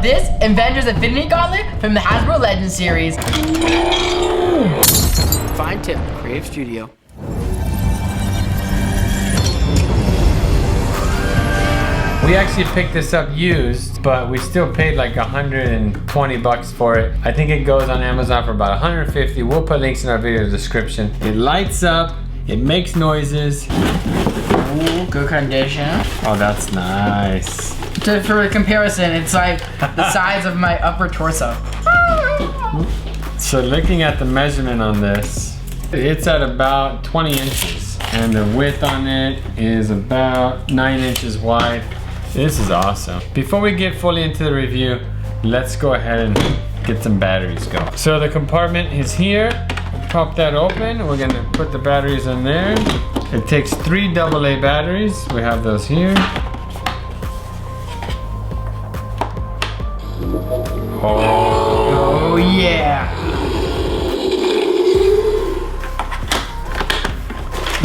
this Avengers Infinity Gauntlet from the Hasbro Legends series. Fine tip, Creative Studio. We actually picked this up used, but we still paid like 120 bucks for it. I think it goes on Amazon for about 150. We'll put links in our video description. It lights up, it makes noises. Ooh, good condition. Oh, that's nice. For comparison, it's like the size of my upper torso. So looking at the measurement on this, it's at about 20 inches. And the width on it is about 9 inches wide. This is awesome. Before we get fully into the review, let's go ahead and get some batteries going. So the compartment is here. Pop that open. We're gonna put the batteries in there. It takes 3 AA batteries. We have those here. Oh yeah.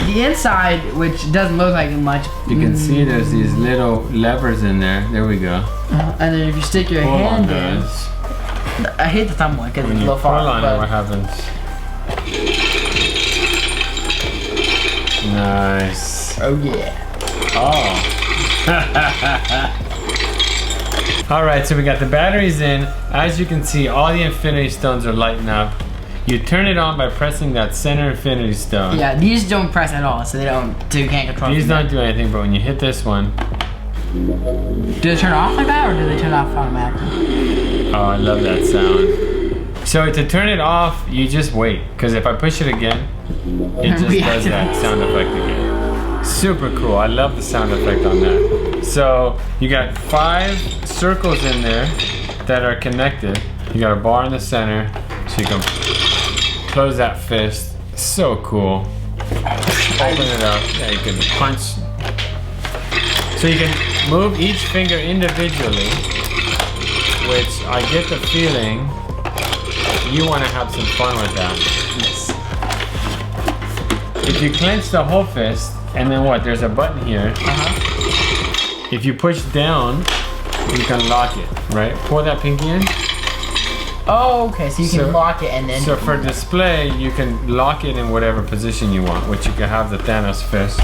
The inside, which doesn't look like much. You can see there's these little levers in there. There we go. And then if you stick your hand in, I hate the thumb one because it's a little far. Pull on it, what happens? Nice. Oh yeah. Oh. All right, so we got the batteries in. As you can see, all the Infinity Stones are lighting up. You turn it on by pressing that center Infinity Stone. Yeah, these don't press at all, so you can't control them. These don't do anything, but when you hit this one. Do they turn off like that, or do they turn off automatically? Oh, I love that sound. So to turn it off, you just wait, because if I push it again, it just does that sound effect again. Super cool, I love the sound effect on that. So you got 5 circles in there that are connected. You got a bar in the center, so you can close that fist. So cool. Open it up. Yeah, you can punch. So you can move each finger individually, which I get the feeling you want to have some fun with that. Yes. If you clench the whole fist, and then what? There's a button here. If you push down, you can lock it, right? Pull that pinky in. Oh, okay, so you can lock it and then... So for display, you can lock it in whatever position you want, which you can have the Thanos fist.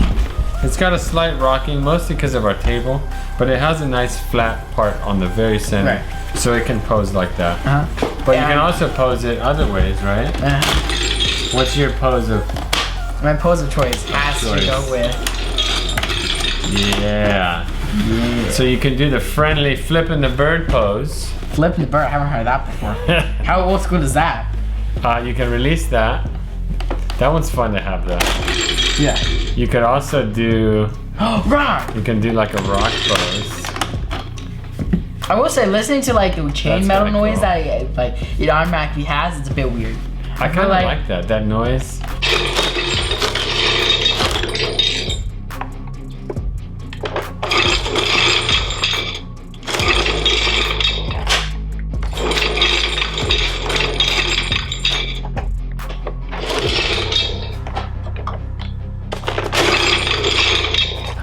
It's got a slight rocking, mostly because of our table, but it has a nice flat part on the very center, so it can pose like that. But you can also pose it other ways, right? What's your pose of... My pose of choice has to go with... Yeah. So you can do the friendly flipping the bird pose. Flipping the bird, I haven't heard that before. How old school is that? You can release that. That one's fun to have that. Yeah. You could also do... rock! You can do like a rock pose. I will say, listening to like the chainmail noise that it automatically has, it's a bit weird. I kind of like that noise.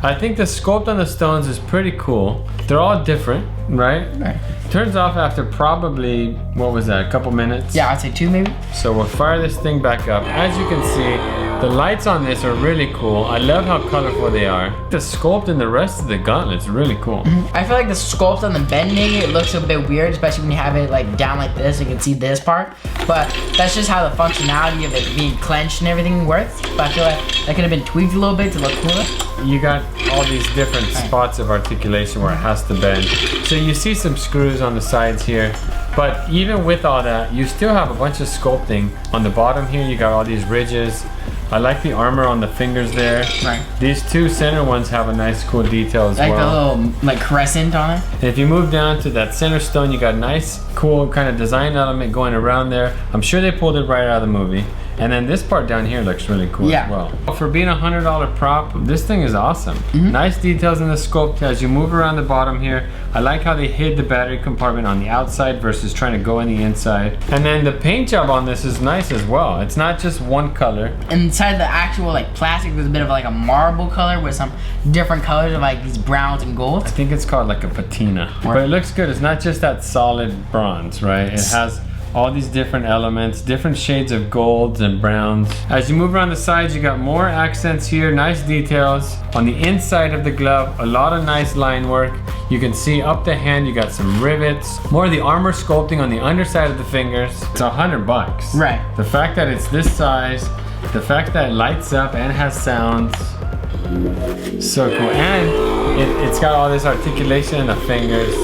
I think the sculpt on the stones is pretty cool. They're all different, right? Right. Turns off after probably, what was that, a couple minutes? Yeah, I'd say 2 maybe. So we'll fire this thing back up. As you can see, the lights on this are really cool. I love how colorful they are. The sculpt in the rest of the gauntlet's really cool. I feel like the sculpt on the bending, it looks a bit weird, especially when you have it like down like this, you can see this part. But that's just how the functionality of it being clenched and everything works. But I feel like that could have been tweaked a little bit to look cooler. You got all these different spots of articulation where it has to bend. So you see some screws on the sides here, but even with all that, you still have a bunch of sculpting. On the bottom here, you got all these ridges. I like the armor on the fingers there. Right. These 2 center ones have a nice cool detail as well. Like the little like crescent on it. And if you move down to that center stone, you got a nice cool kind of design element going around there. I'm sure they pulled it right out of the movie. And then this part down here looks really cool as well. For being a $100 prop, this thing is awesome. Nice details in the sculpt as you move around the bottom here. I like how they hid the battery compartment on the outside versus trying to go in the inside. And then the paint job on this is nice as well. It's not just one color. Inside the actual like plastic, there's a bit of like a marble color with some different colors of like these browns and golds. I think it's called like a patina. But it looks good. It's not just that solid bronze, right? It has all these different elements, different shades of golds and browns. As you move around the sides, you got more accents here, nice details. On the inside of the glove, a lot of nice line work. You can see up the hand, you got some rivets. More of the armor sculpting on the underside of the fingers. It's $100. Right. The fact that it's this size, the fact that it lights up and has sounds. So cool. And it's got all this articulation in the fingers.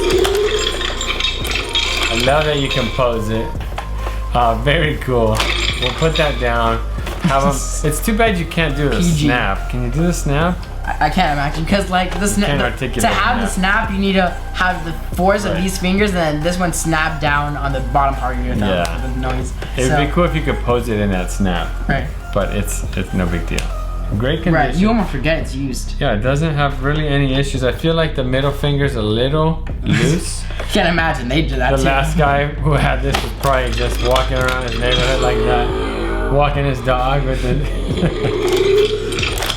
I love that you can pose it. Very cool. We'll put that down. It's too bad you can't do the snap. Can you do the snap? I can't imagine, because like the snap, to have the snap, you need to have the force of these fingers, and then this one snap down on the bottom part of your thumb with the noise. It would be cool if you could pose it in that snap. Right. But it's no big deal. Great condition. Right, you almost forget it's used. Yeah, it doesn't have really any issues. I feel like the middle finger's a little loose. Can't imagine they did that The last guy who had this was probably just walking around his neighborhood like that, walking his dog with it.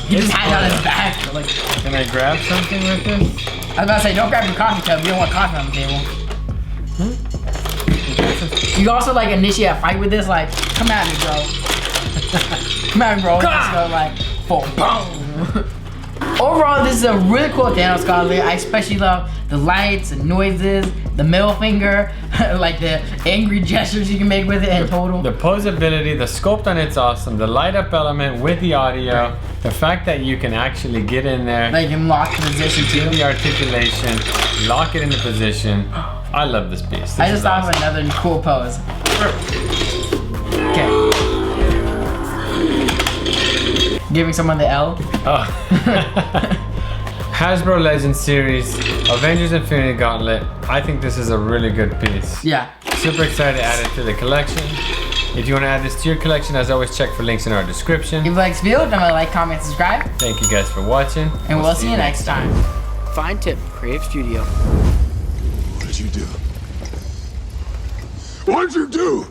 He just had it on his back. Like, can I grab something with this? I was about to say, don't grab your coffee cup. You don't want coffee on the table. You also like initiate a fight with this, like, come at me, bro. Come at me, bro. Let's go, like, boom, boom. Overall, this is a really cool Thanos Gauntlet. I especially love the lights, the noises, the middle finger, like the angry gestures you can make with it in total. The posability, the sculpt on it's awesome. The light up element with the audio. The fact that you can actually get in there. Like you can lock the position too. The articulation, lock it into position. I love this piece. I just thought of another cool pose. Okay. Giving someone the L. Oh. Hasbro Legends series, Avengers Infinity Gauntlet. I think this is a really good piece. Yeah. Super excited to add it to the collection. If you want to add this to your collection, as always, check for links in our description. If you like this video, don't forget to like, comment, subscribe. Thank you guys for watching. And we'll see you next time. Fine Tip Creative Studio. What did you do? What did you do?